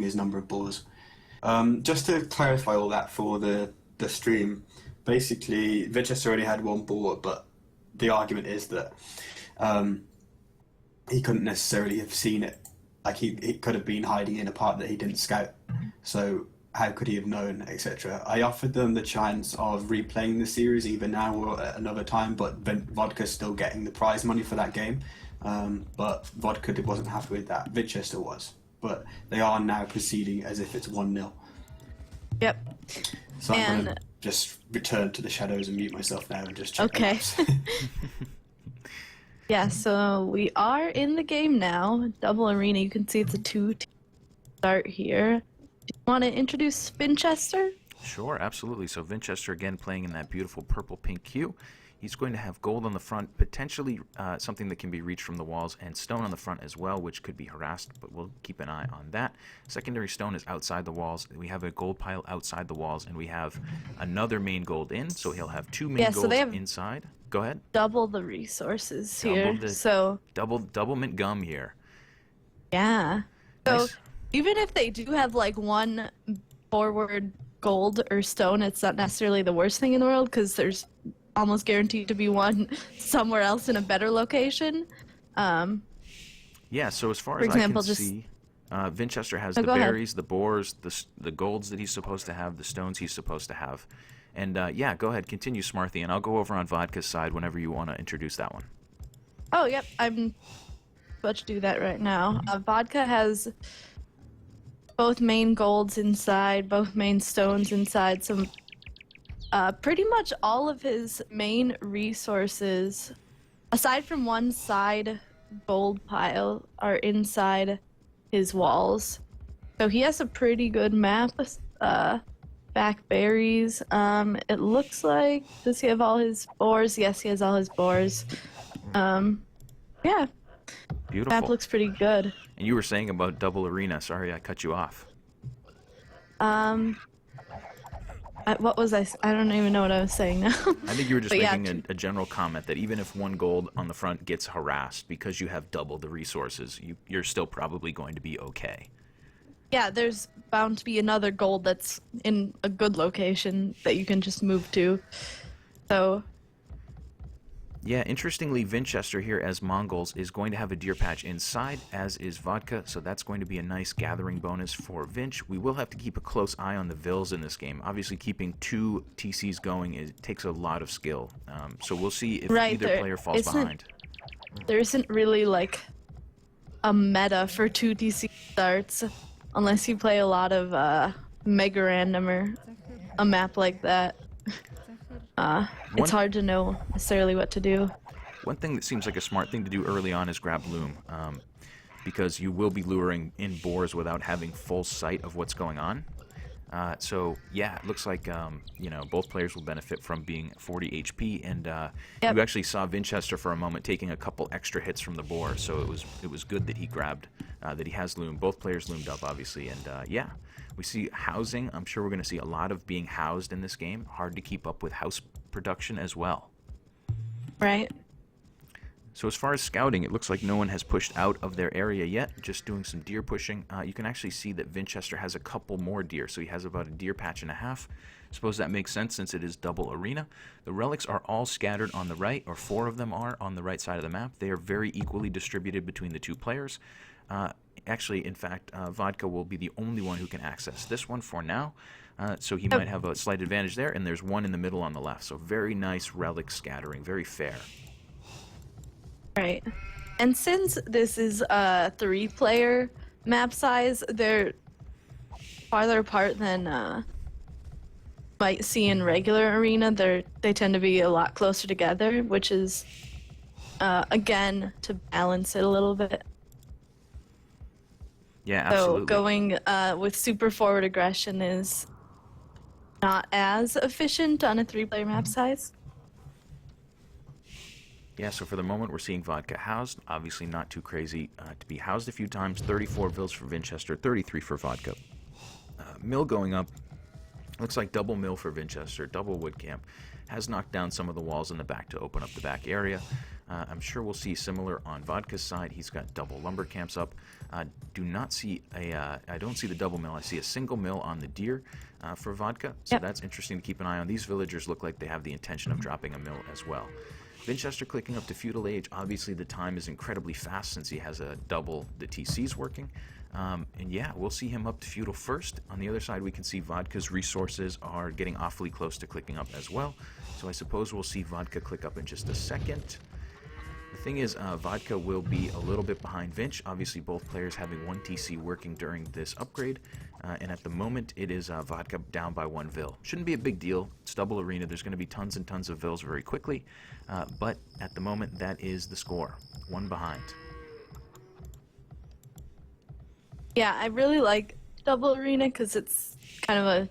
his number of boars. Just to clarify all that for the stream, basically Vinchester only had one boar, but the argument is that he couldn't necessarily have seen it. Like he could have been hiding in a part that he didn't scout. So how could he have known, etc. I offered them the chance of replaying the series either now or at another time, but Vodka's still getting the prize money for that game. But Vodka wasn't happy with that. Vinchester was. But they are now proceeding as if it's 1-0. Yep. So I'm going to just return to the shadows and mute myself now and just check. Okay. Yeah, so we are in the game now. Double arena. You can see it's a 2-team start here. Do you want to introduce Vinchester? Sure, absolutely. So Vinchester again playing in that beautiful purple-pink hue. He's going to have gold on the front, potentially something that can be reached from the walls, and stone on the front as well, which could be harassed, but we'll keep an eye on that. Secondary stone is outside the walls. We have a gold pile outside the walls, and we have another main gold in, so he'll have two main golds inside. Go ahead. Double the resources here. Double mint gum here. Yeah. So Nice. even if they do have like one forward gold or stone, it's not necessarily the worst thing in the world because there's almost guaranteed to be one somewhere else in a better location. Yeah, so as far as I can see, Vinchester has the berries, the boars, the golds that he's supposed to have, the stones he's supposed to have. And yeah, go ahead, continue, Smarthy, and I'll go over on Vodka's side whenever you want to introduce that one. Oh, yep, I'm about to do that right now. Vodka has both main golds inside, both main stones inside, some pretty much all of his main resources, aside from one side gold pile, are inside his walls. So he has a pretty good map. Back berries. It looks like, does he have all his boars? Yes, he has all his boars. Yeah. Beautiful. Map looks pretty good. And you were saying about double arena. Sorry, I cut you off. What was I don't even know what I was saying now. I think you were just making a general comment that even if one gold on the front gets harassed because you have double the resources, you're still probably going to be okay. Yeah, there's bound to be another gold that's in a good location that you can just move to. So yeah, interestingly, Vinchester here as Mongols is going to have a deer patch inside, as is Vodka, so that's going to be a nice gathering bonus for Vinch. We will have to keep a close eye on the Vils in this game. Obviously, keeping two TCs going, it takes a lot of skill. So we'll see if either player falls behind. There isn't really, like, a meta for 2 TC starts, unless you play a lot of Mega Random or a map like that. It's hard to know necessarily what to do. One thing that seems like a smart thing to do early on is grab Loom, because you will be luring in boars without having full sight of what's going on. So yeah, it looks like you know, both players will benefit from being 40 HP, and you actually saw Vinchester for a moment taking a couple extra hits from the boar, so it was good that he grabbed that he has Loom. Both players loomed up, obviously, and yeah. We see housing. I'm sure we're going to see a lot of being housed in this game. Hard to keep up with house production as well. Right. So as far as scouting, it looks like no one has pushed out of their area yet, just doing some deer pushing. You can actually see that Vinchester has a couple more deer, so he has about a deer patch and a half. Suppose that makes sense since it is double arena. The relics are all scattered on the right, or 4 of them are on the right side of the map. They are very equally distributed between the two players. Actually, in fact, Vodka will be the only one who can access this one for now, so he might have a slight advantage there, and there's one in the middle on the left, so very nice relic scattering, very fair. Right. And since this is a 3-player map size, they're farther apart than might see in regular arena. They tend to be a lot closer together, which is, again, to balance it a little bit. Yeah, absolutely. So going with super forward aggression is not as efficient on a 3-player map size. Yeah, so for the moment we're seeing Vodka housed. Obviously not too crazy to be housed a few times. 34 Vils for Vinchester, 33 for Vodka. Mill going up. Looks like double mill for Vinchester, double wood camp. Has knocked down some of the walls in the back to open up the back area. I'm sure we'll see similar on Vodka's side. He's got double lumber camps up. Do not see I don't see the double mill. I see a single mill on the deer for Vodka. So that's interesting to keep an eye on. These villagers look like they have the intention of dropping a mill as well. Vinchester clicking up to Feudal Age. Obviously, the time is incredibly fast since he has a double the TCs working. And yeah, we'll see him up to Feudal first. On the other side, we can see Vodka's resources are getting awfully close to clicking up as well. So I suppose we'll see Vodka click up in just a second. The thing is, Vodka will be a little bit behind Vinch. Obviously, both players having 1 TC working during this upgrade. And at the moment, it is Vodka down by 1 Vil. Shouldn't be a big deal. It's double arena. There's going to be tons and tons of Vils very quickly. But at the moment, that is the score. 1 behind. Yeah, I really like double arena because it's kind of a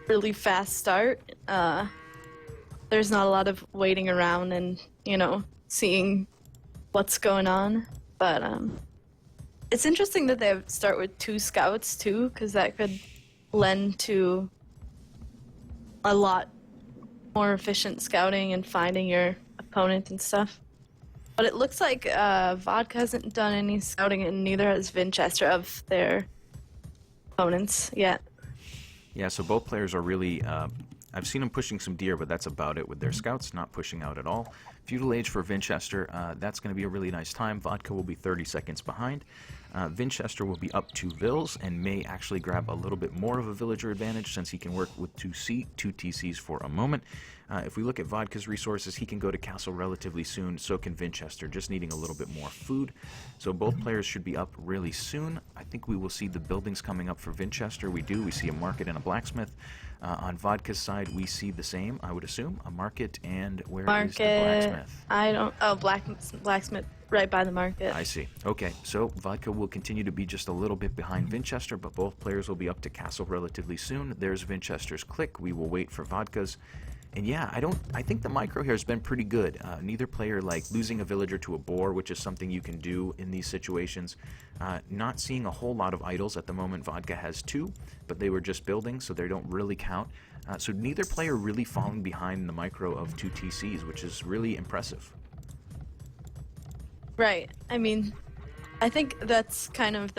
really fast start. There's not a lot of waiting around and, you know, seeing what's going on. But it's interesting that they start with 2 scouts too, because that could lend to a lot more efficient scouting and finding your opponent and stuff. But it looks like Vodka hasn't done any scouting, and neither has Vinchester of their opponents yet. Yeah, so both players are really... I've seen them pushing some deer, but that's about it with their scouts, not pushing out at all. Feudal Age for Vinchester, that's going to be a really nice time. Vodka will be 30 seconds behind. Vinchester will be up 2 Vils and may actually grab a little bit more of a villager advantage since he can work with 2 TCs for a moment. If we look at Vodka's resources, he can go to castle relatively soon, so can Vinchester, just needing a little bit more food. So both players should be up really soon. I think we will see the buildings coming up for Vinchester. We do. We see a market and a blacksmith. On Vodka's side, we see the same, I would assume. A market, and where is the blacksmith? I don't... Oh, blacksmith right by the market. I see. Okay, so Vodka will continue to be just a little bit behind Vinchester, but both players will be up to castle relatively soon. There's Vinchester's click. We will wait for Vodka's. And yeah, I think the micro here has been pretty good. Neither player, like losing a villager to a boar, which is something you can do in these situations. Not seeing a whole lot of idols at the moment. Vodka has 2, but they were just building, so they don't really count. So neither player really falling behind in the micro of 2 TCs, which is really impressive. Right. I mean, I think that's kind of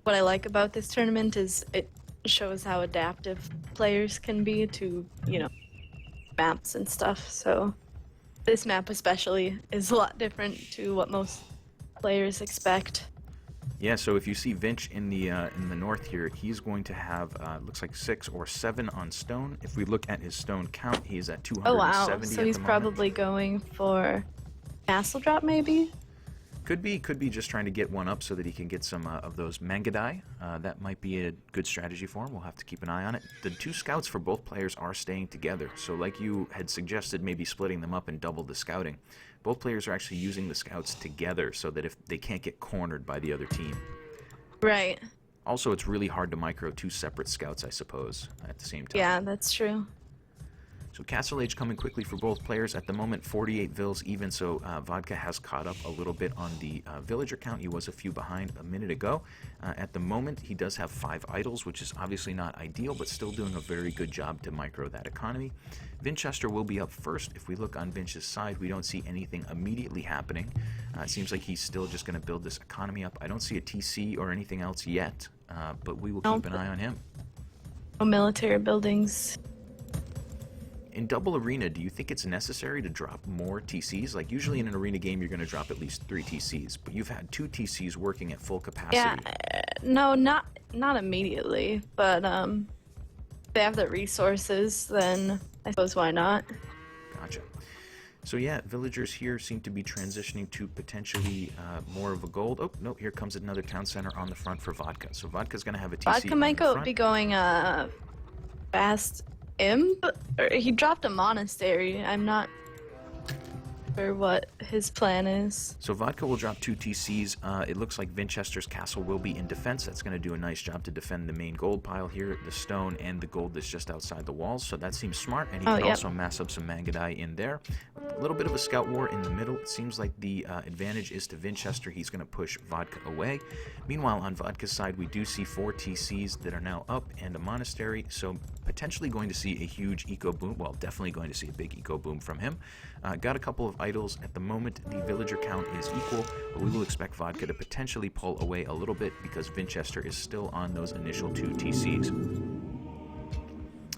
what I like about this tournament is it shows how adaptive players can be to, you know, maps and stuff. So this map especially is a lot different to what most players expect. Yeah, so if you see Vinch in the north here, he's going to have looks like 6 or 7 on stone. If we look at his stone count, he's at 270. Oh wow! So he's probably going for castle drop, maybe. Could be just trying to get one up so that he can get some of those Mangadai. That might be a good strategy for him. We'll have to keep an eye on it. The 2 scouts for both players are staying together. So like you had suggested, maybe splitting them up and double the scouting. Both players are actually using the scouts together so that if they can't get cornered by the other team. Right. Also, it's really hard to micro 2 separate scouts, I suppose, at the same time. Yeah, that's true. So Castle Age coming quickly for both players. At the moment, 48 Vils even, so Vodka has caught up a little bit on the villager count. He was a few behind a minute ago. At the moment, he does have 5 idols, which is obviously not ideal, but still doing a very good job to micro that economy. Vinchester will be up first. If we look on Vinch's side, we don't see anything immediately happening. It seems like he's still just going to build this economy up. I don't see a TC or anything else yet, but we will keep an eye on him. No military buildings. In double arena, do you think it's necessary to drop more TCs? Like usually in an arena game, you're going to drop at least 3 TCs, but you've had 2 TCs working at full capacity. Yeah, no, not immediately, but if they have the resources, then I suppose why not? Gotcha. So yeah, villagers here seem to be transitioning to potentially more of a gold. Oh, no, here comes another town center on the front for Vodka. So Vodka's going to have a TC Vodka might be going fast imp? Or he dropped a monastery. I'm not sure what his plan is. So Vodka will drop 2 TCs. It looks like Vinchester's castle will be in defense. That's going to do a nice job to defend the main gold pile here, the stone and the gold that's just outside the walls. So that seems smart. And he can also mass up some Mangadai in there. A little bit of a scout war in the middle. It seems like the advantage is to Vinchester. He's going to push Vodka away. Meanwhile, on Vodka's side, we do see 4 TCs that are now up and a monastery. So potentially going to see a huge eco boom. Well, definitely going to see a big eco boom from him. Got a couple of idols. At the moment, the villager count is equal, but we will expect Vodka to potentially pull away a little bit because Vinchester is still on those initial 2 TCs.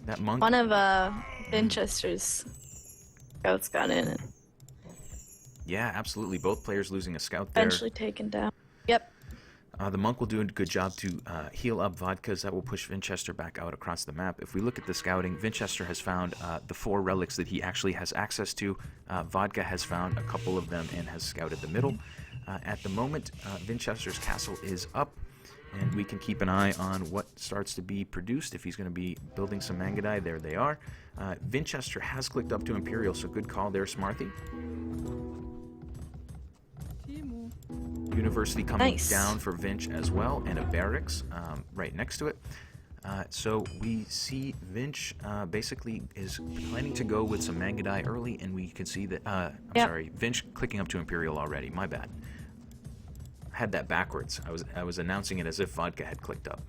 That monk... One of Vinchester's scouts got in it. Yeah, absolutely. Both players losing a scout there. Eventually taken down. Yep. The monk will do a good job to heal up Vodkas. That will push Vinchester back out across the map. If we look at the scouting, Vinchester has found the 4 relics that he actually has access to. Vodka has found a couple of them and has scouted the middle. At the moment, Vinchester's castle is up, and we can keep an eye on what starts to be produced. If he's going to be building some Mangudai, there they are. Vinchester has clicked up to Imperial, so good call there, Smarthy. University coming down for Vinch as well, and a barracks right next to it. So we see Vinch basically is planning to go with some Mangudai early, and we can see that, sorry, Vinch clicking up to Imperial already, my bad. I had that backwards. I was announcing it as if Vodka had clicked up.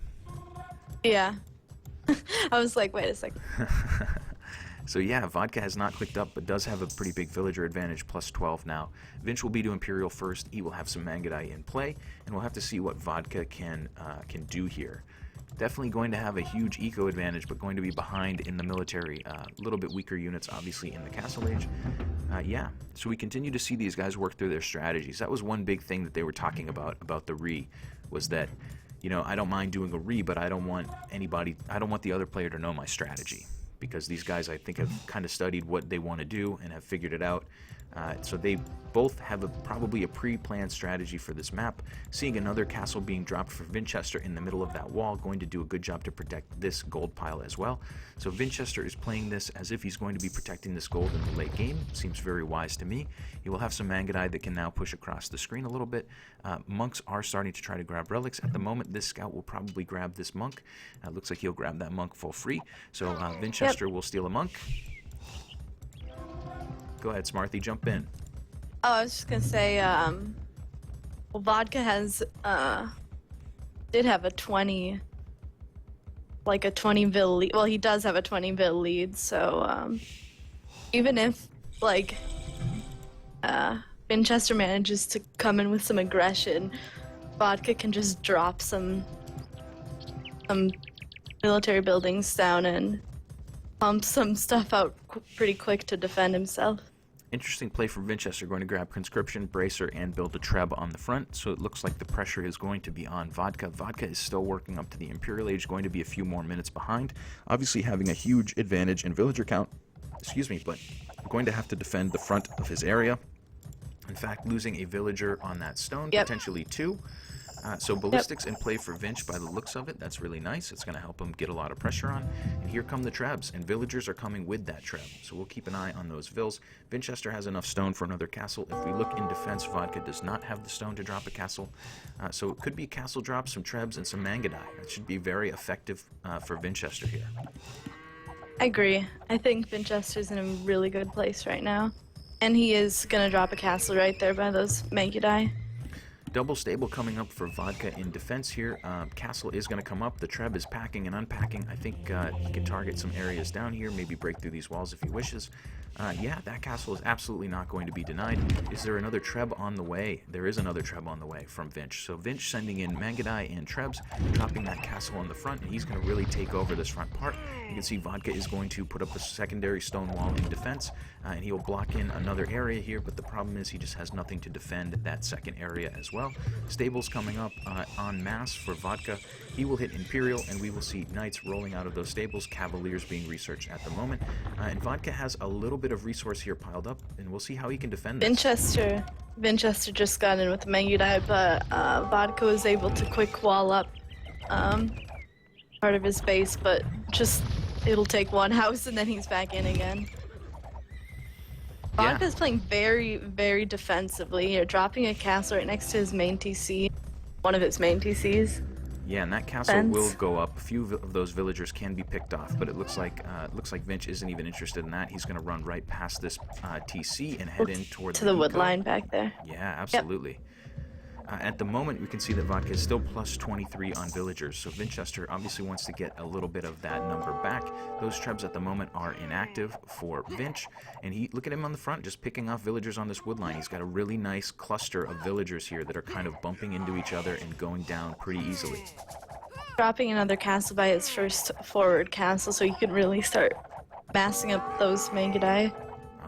Yeah. I was like, wait a second. So yeah, Vodka has not clicked up, but does have a pretty big villager advantage, plus 12 now. Vinch will be to Imperial first. He will have some Mangudai in play, and we'll have to see what Vodka can do here. Definitely going to have a huge eco advantage, but going to be behind in the military. A little bit weaker units, obviously, in the Castle Age. Yeah, so we continue to see these guys work through their strategies. That was one big thing that they were talking about the re, was that, you know, I don't mind doing a re, but I don't want the other player to know my strategy. Because these guys, I think, have kind of studied what they want to do and have figured it out. So they both have probably a pre-planned strategy for this map. Seeing another castle being dropped for Vinchester in the middle of that wall, going to do a good job to protect this gold pile as well. So Vinchester is playing this as if he's going to be protecting this gold in the late game. Seems very wise to me. He will have some Mangudai that can now push across the screen a little bit. Monks are starting to try to grab relics. At the moment, this scout will probably grab this monk. Looks like he'll grab that monk for free. So Vinchester will steal a monk. Go ahead, Smarthy, jump in. Oh, I was just gonna say, well, Vodka did have a 20 vil lead. Well, he does have a 20 vil lead, so, even if, like, Vinchester manages to come in with some aggression, Vodka can just drop some military buildings down and pump some stuff out pretty quick to defend himself. Interesting play from Vinchester, going to grab Conscription, Bracer, and build a Treb on the front, so it looks like the pressure is going to be on Vodka. Vodka is still working up to the Imperial Age, going to be a few more minutes behind, obviously having a huge advantage in villager count, but going to have to defend the front of his area. In fact, losing a villager on that stone, potentially 2. So Ballistics in play for Vinch by the looks of it. That's really nice. It's going to help him get a lot of pressure on. And here come the Trebs, and Villagers are coming with that Treb. So we'll keep an eye on those Vills. Vinchester has enough stone for another castle. If we look in defense, Vodka does not have the stone to drop a castle. So it could be a castle drop, some Trebs, and some Mangudai. That should be very effective for Vinchester here. I agree. I think Vinchester's in a really good place right now. And he is going to drop a castle right there by those Mangudai. Double stable coming up for Vodka in defense here. Castle is going to come up. The Treb is packing and unpacking. I think he can target some areas down here, maybe break through these walls if he wishes. Yeah, that castle is absolutely not going to be denied. Is there another Treb on the way? There is another Treb on the way from Vinch. So Vinch sending in Mangudai and Trebs, dropping that castle on the front, and he's going to really take over this front part. You can see Vodka is going to put up a secondary stone wall in defense, and he will block in another area here, but the problem is he just has nothing to defend that second area as well. Stables coming up en masse for Vodka. He will hit Imperial, and we will see Knights rolling out of those stables, Cavaliers being researched at the moment. And Vodka has a little bit of resource here piled up, and we'll see how he can defend this. Vinchester just got in with the Mangudai, but Vodka was able to quick wall up part of his base, but just it'll take one house and then he's back in again. Vodka's playing very, very defensively here, dropping a castle right next to his main TC, one of his main TCs. Yeah, and that castle will go up. A few of those villagers can be picked off, but it looks like Vinch isn't even interested in that. He's going to run right past this TC and head in toward the wood line back there. Yeah, absolutely. At the moment, we can see that Vodka is still plus 23 on villagers, so Vinchester obviously wants to get a little bit of that number back. Those trebs at the moment are inactive for Vinch, and look at him on the front, just picking off villagers on this wood line. He's got a really nice cluster of villagers here that are kind of bumping into each other and going down pretty easily. Dropping another castle by his first forward castle so you can really start massing up those Mangudai.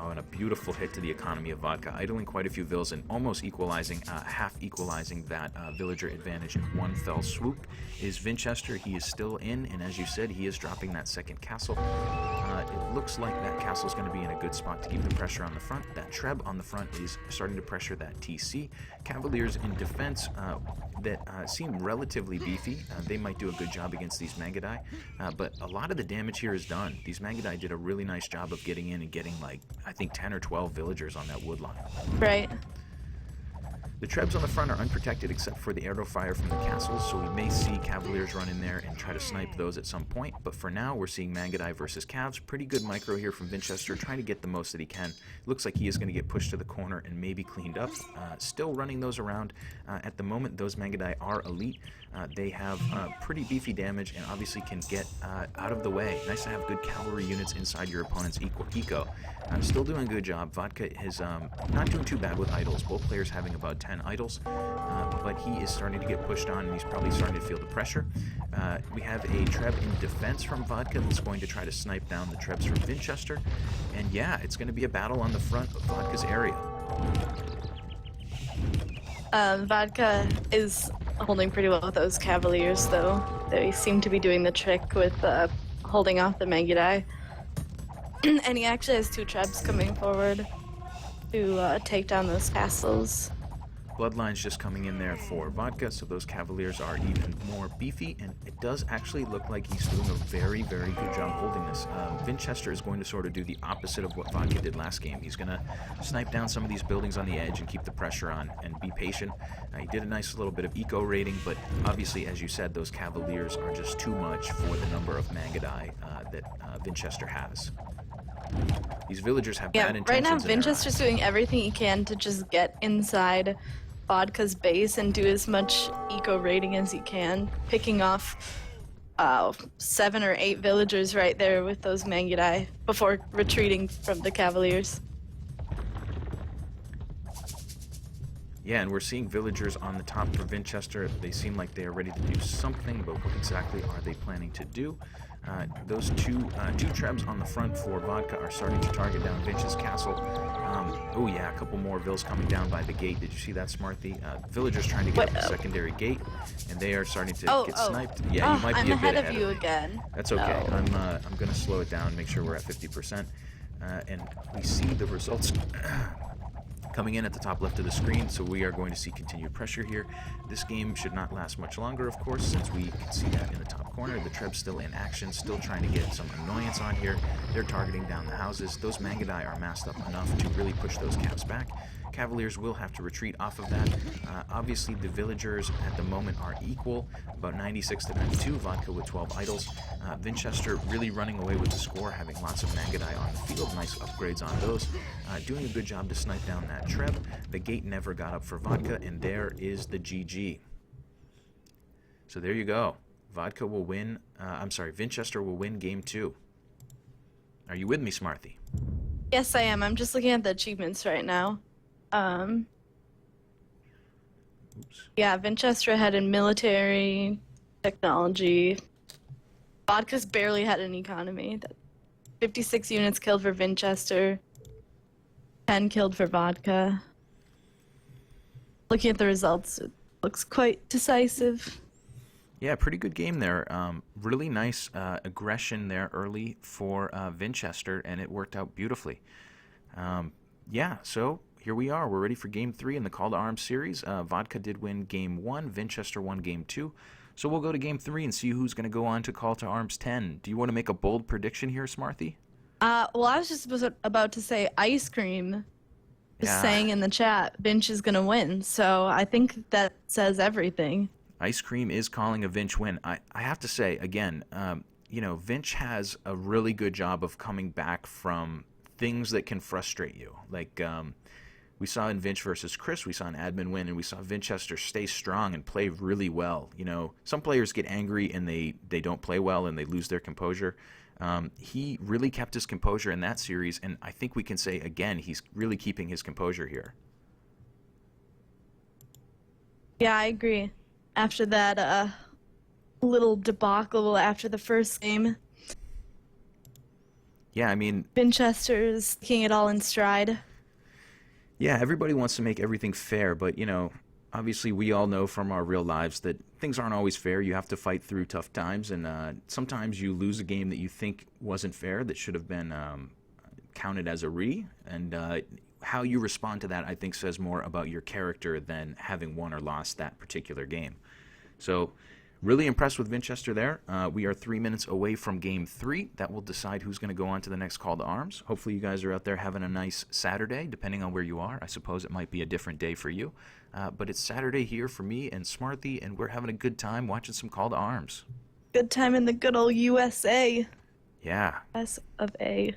Oh, and a beautiful hit to the economy of Vodka, idling quite a few vills and almost equalizing, half equalizing that villager advantage in one fell swoop. Is Vinchester. He is still in, and as you said, he is dropping that second castle. It looks like that castle is going to be in a good spot to keep the pressure on the front. That Treb on the front is starting to pressure that TC. Cavaliers in defense that seem relatively beefy. They might do a good job against these Mangudai, but a lot of the damage here is done. These Mangudai did a really nice job of getting in and getting, like, I think 10 or 12 villagers on that wood line. Right. The Trebs on the front are unprotected except for the arrow fire from the castles, so we may see Cavaliers run in there and try to snipe those at some point, but for now we're seeing Mangudai versus Cavs. Pretty good micro here from Vinchester, trying to get the most that he can. Looks like he is going to get pushed to the corner and maybe cleaned up. Still running those around. At the moment, those Mangudai are elite. They have pretty beefy damage and obviously can get out of the way. Nice to have good cavalry units inside your opponent's eco. Still doing a good job. Vodka is not doing too bad with idols. Both players having about 10 idols, but he is starting to get pushed on and he's probably starting to feel the pressure. We have a Treb in defense from Vodka that's going to try to snipe down the Trebs from Vinchester. And yeah, it's going to be a battle on the front of Vodka's area. Vodka is holding pretty well with those Cavaliers, though. They seem to be doing the trick with holding off the Mangudai. And he actually has two Trebs coming forward to take down those castles. Bloodline's just coming in there for Vodka, so those Cavaliers are even more beefy, and it does actually look like he's doing a very, very good job holding this. Vinchester is going to sort of do the opposite of what Vodka did last game. He's going to snipe down some of these buildings on the edge and keep the pressure on and be patient. He did a nice little bit of eco rating, but obviously, as you said, those Cavaliers are just too much for the number of Mangudai that Vinchester has. These villagers have bad intentions. Right now in their Vinchester's eyes. doing everything he can to just get inside Vodka's base and do as much eco rating as he can, picking off 7 or 8 villagers right there with those Mangudai before retreating from the Cavaliers. Yeah, and we're seeing villagers on the top for Vinchester. They seem like they are ready to do something, but what exactly are they planning to do? Those two Trebs on the front for Vodka are starting to target down Vinch's castle. Oh yeah, a couple more vills coming down by the gate. Did you see that, Smarthy? Villagers trying to get up the secondary gate, and they are starting to get sniped. Yeah, you might be I'm a bit ahead of you me. again. That's okay. No. I'm going to slow it down, make sure we're at 50%. And we see the results coming in at the top left of the screen, so we are going to see continued pressure here. This game should not last much longer, of course, since we can see that in the top corner. The Treb's still in action, still trying to get some annoyance on here. They're targeting down the houses. Those Mangudai are massed up enough to really push those Cavs back. Cavaliers will have to retreat off of that. Obviously, the villagers at the moment are equal, about 96 to 92, Vodka with 12 idols. Vinchester really running away with the score, having lots of Mangudai on the field, nice upgrades on those. Doing a good job to snipe down that Treb. The gate never got up for Vodka, and there is the GG. So there you go. Vodka will win, Vinchester will win game 2. Are you with me, Smarthy? Yes, I am. I'm just looking at the achievements right now. Oops. Yeah, Vinchester had in military, technology. Vodka's barely had an economy. 56 units killed for Vinchester, 10 killed for Vodka. Looking at the results, it looks quite decisive. Yeah, pretty good game there. Really nice aggression there early for Vinchester, and it worked out beautifully. Yeah, so here we are. We're ready for Game 3 in the Call to Arms series. Vodka did win Game 1. Vinchester won Game 2. So we'll go to Game 3 and see who's going to go on to Call to Arms 10. Do you want to make a bold prediction here, Smarthy? Well, I was just about to say Ice Cream was saying in the chat, Vinch is going to win. So I think that says everything. Ice Cream is calling a Vinch win. I have to say, again, Vinch has a really good job of coming back from things that can frustrate you. Like, We saw in Vinch versus Chris, we saw an admin win, and we saw Vinchester stay strong and play really well. You know, some players get angry and they don't play well and they lose their composure. He really kept his composure in that series, and I think we can say, again, he's really keeping his composure here. Yeah, I agree. After that little debacle after the first game, Yeah, I mean, Vinchester's taking it all in stride. yeah, everybody wants to make everything fair, but, you know, obviously we all know from our real lives that things aren't always fair. You have to fight through tough times, and sometimes you lose a game that you think wasn't fair, that should have been counted as a and how you respond to that, I think, says more about your character than having won or lost that particular game. So, really impressed with Vinchester there. We are 3 minutes away from Game 3. That will decide who's going to go on to the next call to arms. Hopefully you guys are out there having a nice Saturday, depending on where you are. I suppose it might be a different day for you. But it's Saturday here for me and Smarthy, and we're having a good time watching some call to arms. Good time in the good old USA. Yeah. S of A.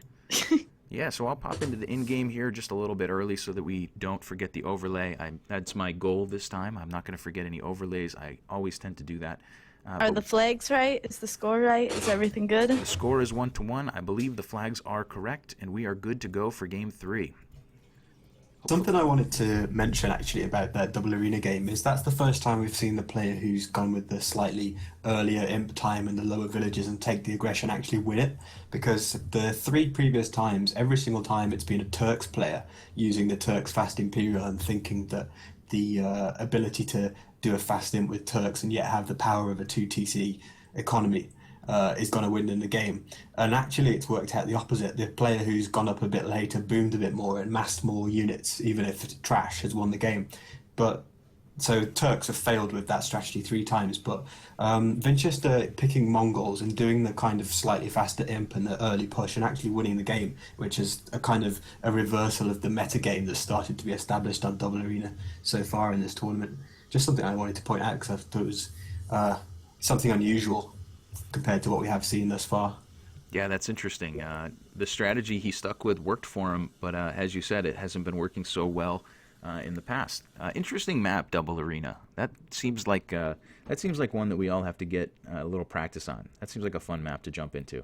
Yeah, so I'll pop into the in-game here just a little bit early so that we don't forget the overlay. That's my goal this time. I'm not going to forget any overlays. I always tend to do that. Are the flags right? Is the score right? Is everything good? The score is 1-1. I believe the flags are correct, and we are good to go for Game 3. Something I wanted to mention actually about that double arena game is that's the first time we've seen the player who's gone with the slightly earlier imp time and the lower villages and take the aggression actually win it, because the 3 previous times, every single time it's been a Turks player using the Turks fast Imperial and thinking that the ability to do a fast imp with Turks and yet have the power of a 2TC economy is going to win in the game. And actually it's worked out the opposite. The player who's gone up a bit later boomed a bit more and massed more units, even if it's trash, has won the game. But so Turks have failed with that strategy 3 times, but Vinchester picking Mongols and doing the kind of slightly faster imp and the early push and actually winning the game, which is a kind of a reversal of the meta game that's started to be established on double arena so far in this tournament. Just something I wanted to point out because I thought it was something unusual compared to what we have seen thus far. Yeah, that's interesting. The strategy he stuck with worked for him, but as you said, it hasn't been working so well in the past. Interesting map, double arena. That seems like one that we all have to get a little practice on. That seems like a fun map to jump into.